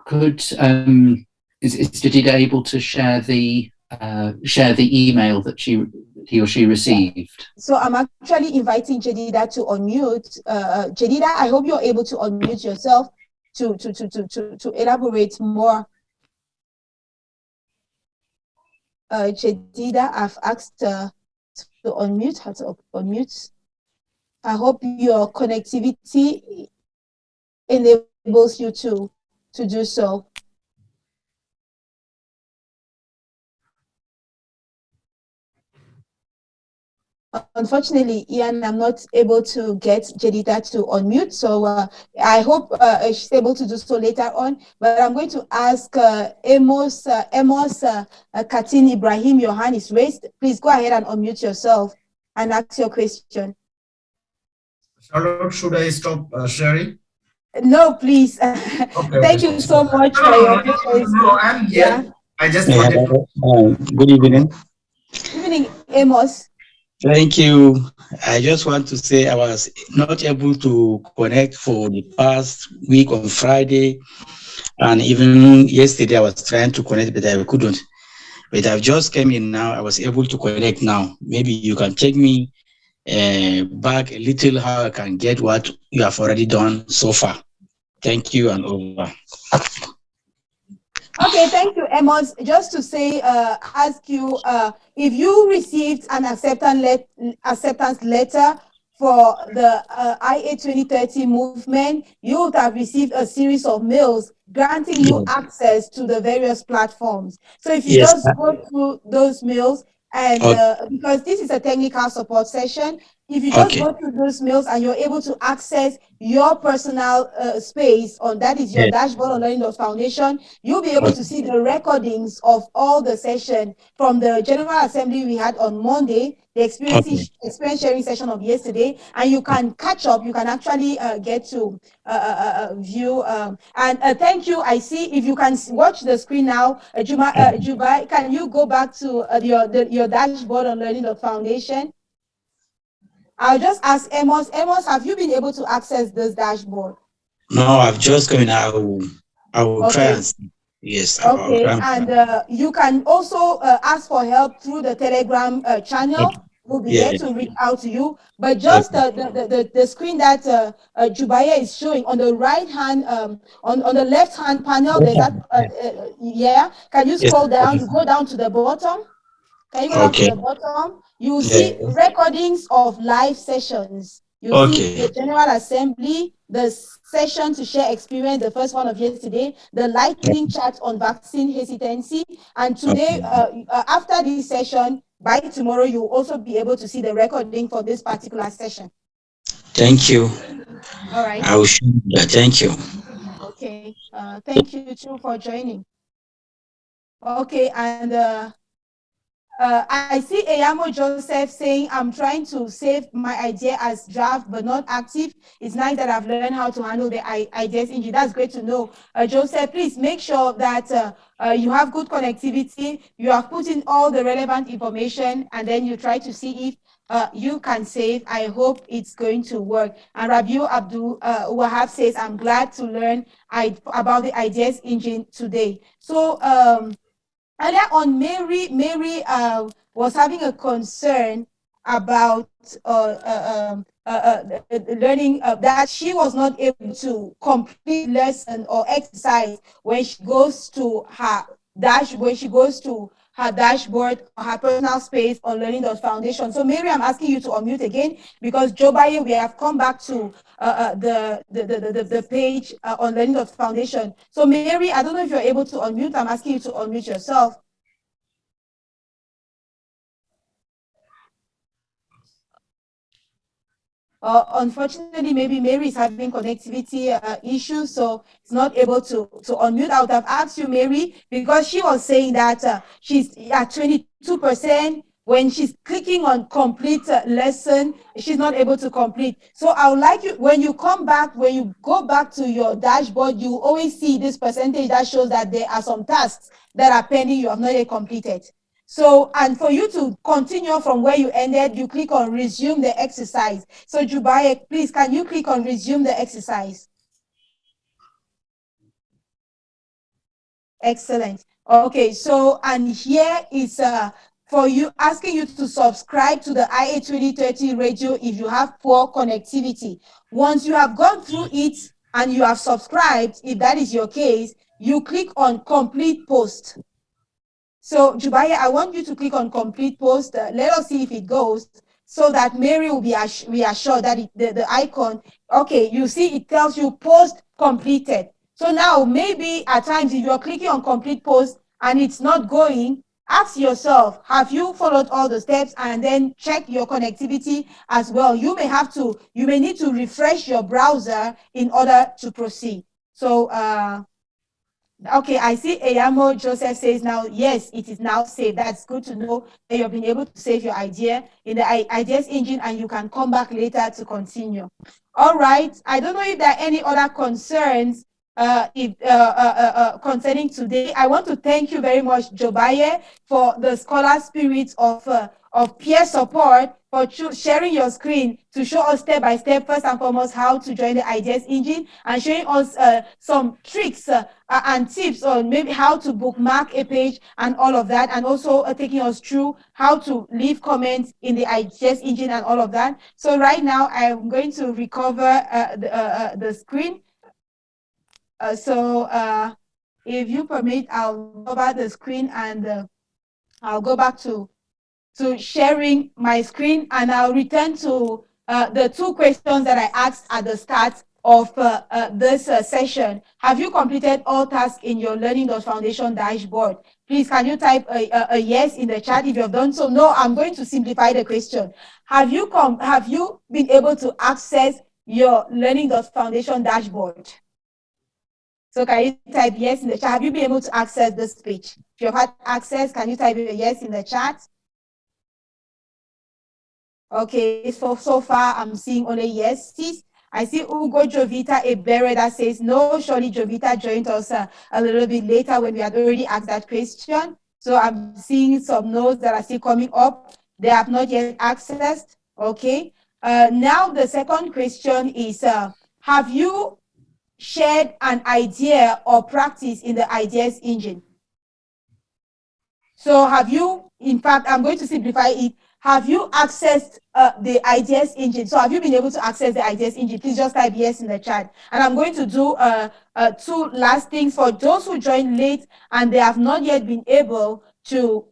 is Jedida able to share the email that he or she received? So I'm actually inviting Jedida to unmute. Jedida, I hope you're able to unmute yourself to elaborate more. Jedida, I've asked to unmute, how to unmute. I hope your connectivity enables you to do so. Unfortunately, Ian, I'm not able to get Jedida to unmute, so I hope she's able to do so later on. But I'm going to ask Amos Katin Ibrahim, your hand is raised. Please go ahead and unmute yourself and ask your question. Charlotte, should I stop sharing? No, please. Okay, Thank you so much for your patience. No, I'm here. Yeah. I just wanted to... Good evening. Good evening, Amos. Thank you. I just want to say I was not able to connect for the past week on Friday, and even yesterday I was trying to connect, but I couldn't. But I've just came in now. I was able to connect now. Maybe you can take me back a little how I can get what you have already done so far. Thank you and over. Okay, thank you, Amos. Just to say, ask you if you received an acceptance letter for the IA2030 movement, you would have received a series of mails granting you access to the various platforms. So if you just go through those mails, and because this is a technical support session, if you just go through those mails and you're able to access your personal space on that is your dashboard on Learning Foundation, you'll be able to see the recordings of all the session from the General Assembly we had on Monday, the experience sharing session of yesterday, and you can catch up. You can actually get to view. And thank you. I see if you can watch the screen now, Juba, can you go back to your dashboard on Learning Foundation? I'll just ask Amos. Amos, have you been able to access this dashboard? No, I've just come in. I will try and see. Yes. Okay, and you can also ask for help through the Telegram channel. We'll be there to reach out to you. But just the screen that Jubaya is showing on the right hand, on the left hand panel, there's that. Can you scroll down? You go down to the bottom. Can you go down to the bottom? You will see recordings of live sessions. You see the General Assembly, the session to share experience, the first one of yesterday, the lightning chat on vaccine hesitancy. And today, after this session, by tomorrow, you'll also be able to see the recording for this particular session. Thank you. All right. I will show you. Thank you. Okay. Thank you, too, for joining. Okay, and I see Eyamo Joseph saying, I'm trying to save my idea as draft, but not active. It's nice that I've learned how to handle the ideas engine. That's great to know. Joseph, please make sure that you have good connectivity. You have put in all the relevant information, and then you try to see if you can save. I hope it's going to work. And Rabiu Abdul Wahab says, I'm glad to learn about the ideas engine today. So, earlier on, Mary was having a concern about learning that she was not able to complete lesson or exercise when she goes to her dashboard or her personal space on Learning Foundation. So Mary, I'm asking you to unmute again because Jobaye, we have come back to the page on Learning Foundation. So Mary, I don't know if you're able to unmute. I'm asking you to unmute yourself. Unfortunately, maybe Mary is having connectivity issues, so it's not able to unmute. I would have asked you, Mary, because she was saying that she's at 22%. When she's clicking on complete lesson, she's not able to complete. So I would like you, when you come back, when you go back to your dashboard, you always see this percentage that shows that there are some tasks that are pending you have not yet completed. So, and for you to continue from where you ended, you click on resume the exercise. So Jubaye, please, can you click on resume the exercise? Excellent. Okay, so, and here is for you, asking you to subscribe to the IA2030 radio if you have poor connectivity. Once you have gone through it and you have subscribed, if that is your case, you click on complete post. So Jubaye, I want you to click on complete post. Let us see if it goes, so that Mary will be reassured that the icon, okay, you see it tells you post completed. So now maybe at times if you're clicking on complete post and it's not going, ask yourself, have you followed all the steps? And then check your connectivity as well. You may need to refresh your browser in order to proceed. So okay, I see Eyamo Joseph says now, yes, it is now saved. That's good to know that you've been able to save your idea in the ideas engine and you can come back later to continue. All right, I don't know if there are any other concerns concerning today. I want to thank you very much, Jobaye, for the scholar spirit of peer support, for sharing your screen to show us step by step, first and foremost, how to join the ideas engine, and showing us some tricks and tips on maybe how to bookmark a page and all of that, and also taking us through how to leave comments in the ideas engine and all of that. So right now I'm going to recover the screen. If you permit, I'll cover the screen and I'll go back to sharing my screen, and I'll return to the two questions that I asked at the start of this session. Have you completed all tasks in your Learning.Foundation dashboard? Please, can you type a yes in the chat if you have done so? No, I'm going to simplify the question. Have you been able to access your Learning.Foundation dashboard? So can you type yes in the chat? Have you been able to access this page? If you've had access, can you type a yes in the chat? Okay, so far I'm seeing only yeses. I see Ugo Jovita Ebere that says no. Surely Jovita joined us a little bit later when we had already asked that question. So I'm seeing some notes that are still coming up. They have not yet accessed. Okay. Now the second question is, have you shared an idea or practice in the ideas engine? So have you, in fact, I'm going to simplify it. Have you accessed the ideas engine? So have you been able to access the ideas engine? Please just type yes in the chat. And I'm going to do two last things for those who joined late and they have not yet been able to.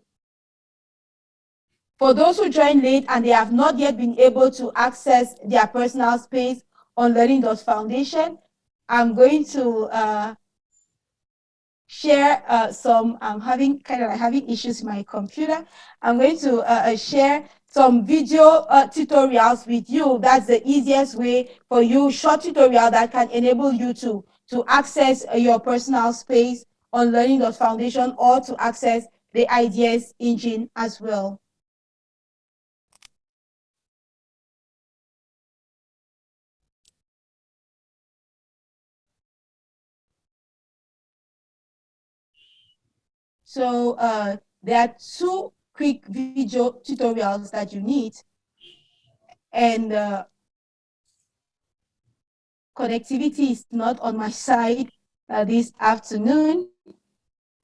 For those who joined late and they have not yet been able to access their personal space on Learning.Foundation, I'm going to share I'm having issues with my computer. I'm going to share some video tutorials with you. That's the easiest way for you, short tutorial that can enable you to access your personal space on Learning.Foundation or to access the ideas engine as well. So there are two quick video tutorials that you need, and connectivity is not on my side this afternoon,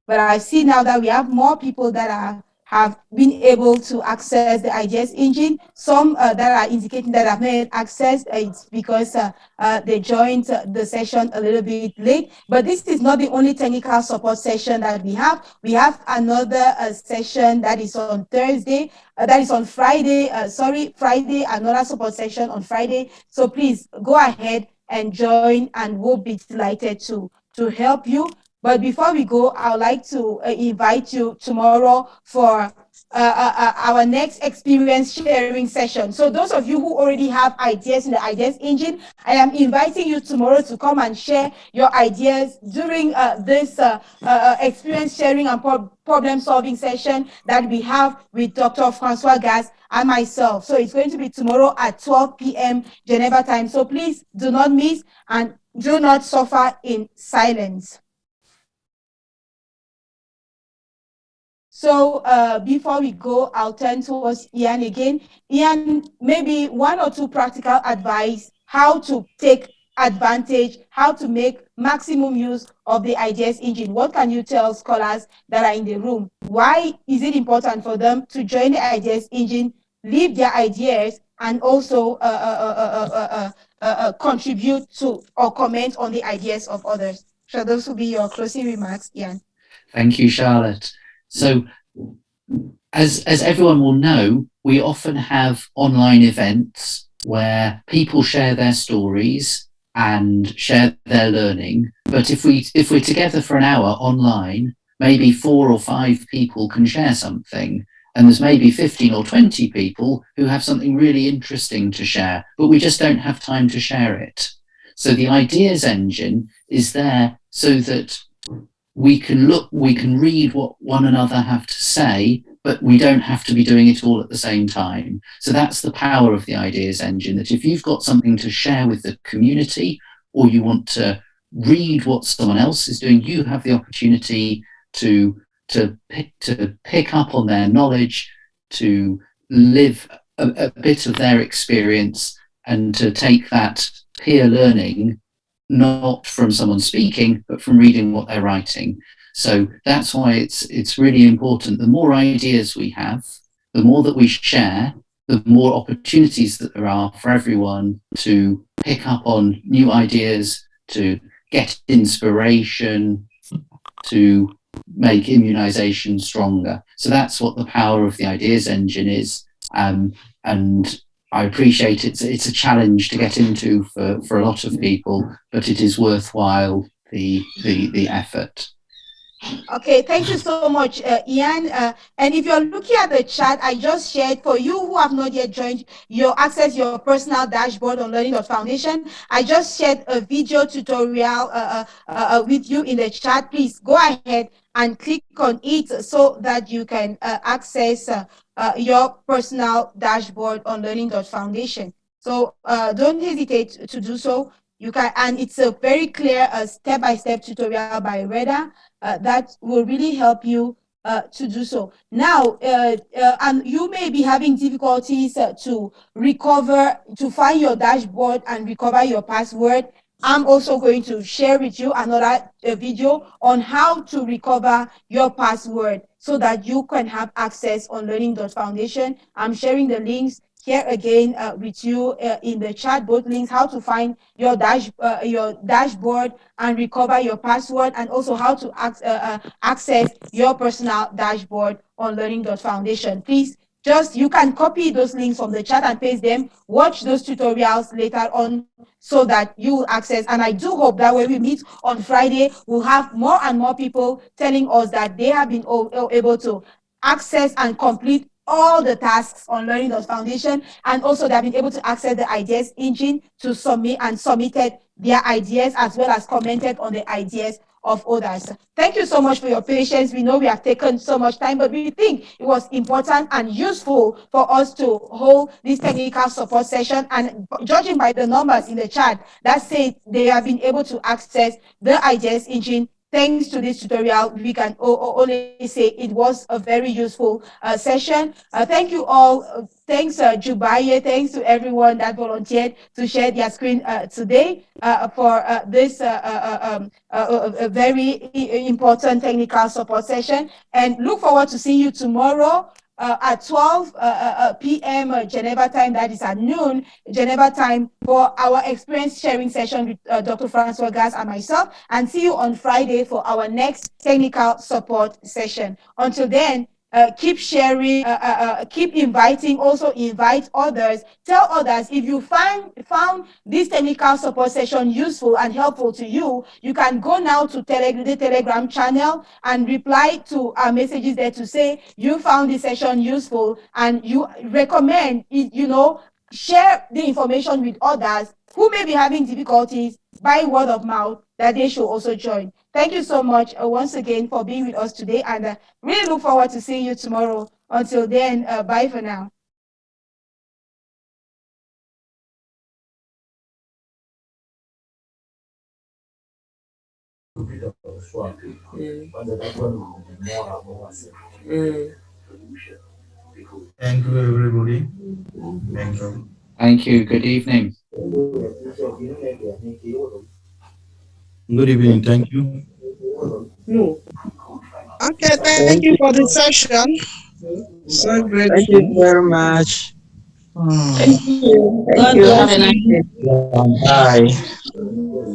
but I see now that we have more people that have been able to access the ideas engine. Some that are indicating that have not accessed, it's because they joined the session a little bit late. But this is not the only technical support session that we have. We have another session that is on Thursday, that is on Friday, Friday, another support session on Friday. So please go ahead and join, and we'll be delighted to help you. But before we go, I would like to invite you tomorrow for our next experience sharing session. So those of you who already have ideas in the Ideas Engine, I am inviting you tomorrow to come and share your ideas during this experience sharing and problem solving session that we have with Dr. Francois Gaz and myself. So it's going to be tomorrow at 12 p.m. Geneva time. So please do not miss and do not suffer in silence. So before we go, I'll turn towards Ian again. Ian, maybe one or two practical advice, how to take advantage, how to make maximum use of the Ideas Engine. What can you tell scholars that are in the room? Why is it important for them to join the Ideas Engine, leave their ideas, and also contribute to or comment on the ideas of others? So those will be your closing remarks, Ian. Thank you, Charlotte. So as everyone will know, we often have online events where people share their stories and share their learning. But if we're together for an hour online, maybe 4 or 5 people can share something. And there's maybe 15 or 20 people who have something really interesting to share, but we just don't have time to share it. So the Ideas Engine is there so that we can read what one another have to say, but we don't have to be doing it all at the same time. So that's the power of the Ideas Engine, that if you've got something to share with the community, or you want to read what someone else is doing, you have the opportunity to pick up on their knowledge, to live a bit of their experience, and to take that peer learning not from someone speaking, but from reading what they're writing. So that's why it's really important. The more ideas we have, the more that we share, the more opportunities that there are for everyone to pick up on new ideas, to get inspiration, to make immunization stronger. So that's what the power of the Ideas Engine is. And I appreciate it's a challenge to get into for a lot of people, but it is worthwhile the effort. Okay, thank you so much, Ian. And if you're looking at the chat, I just shared for you who have not yet joined access your personal dashboard on Learning.Foundation. I just shared a video tutorial with you in the chat. Please go ahead and click on it so that you can access your personal dashboard on Learning.Foundation. So don't hesitate to do so. You can, and it's a very clear step-by-step tutorial by Reda that will really help you to do so. Now, and you may be having difficulties to find your dashboard and recover your password. I'm also going to share with you another video on how to recover your password so that you can have access on Learning.Foundation. I'm sharing the links here again with you in the chat, both links, how to find your dashboard and recover your password, and also how to access your personal dashboard on Learning.Foundation. Please, you can copy those links from the chat and paste them, watch those tutorials later on so that you will access. And I do hope that when we meet on Friday, we'll have more and more people telling us that they have been able to access and complete all the tasks on Learning.Foundation, and also they've been able to access the Ideas Engine to submitted their ideas, as well as commented on the ideas of others. Thank you so much for your patience. We know we have taken so much time, but we think it was important and useful for us to hold this technical support session. And judging by the numbers in the chat, that say they have been able to access the Ideas Engine. Thanks to this tutorial, we can only say it was a very useful session. Thank you all. Thanks, Jubaye. Thanks to everyone that volunteered to share their screen today for this a very important technical support session. And look forward to seeing you tomorrow at 12 p.m. Geneva time, that is at noon Geneva time, for our experience sharing session with Dr. Francois Gaz and myself, and see you on Friday for our next technical support session. Until then, keep sharing, keep inviting, also invite others. Tell others if you found this technical support session useful and helpful to you. You can go now to the Telegram channel and reply to our messages there to say you found this session useful and you recommend it, share the information with others who may be having difficulties by word of mouth, that they should also join. Thank you so much once again for being with us today, and really look forward to seeing you tomorrow. Until then, bye for now. Thank you, everybody. Thank you. Thank you. Good evening. Good evening. Thank you. Okay, thank you for the session. So grateful. Thank you very much. Thank you. Thank God you. bless Have a nice you. day. Bye.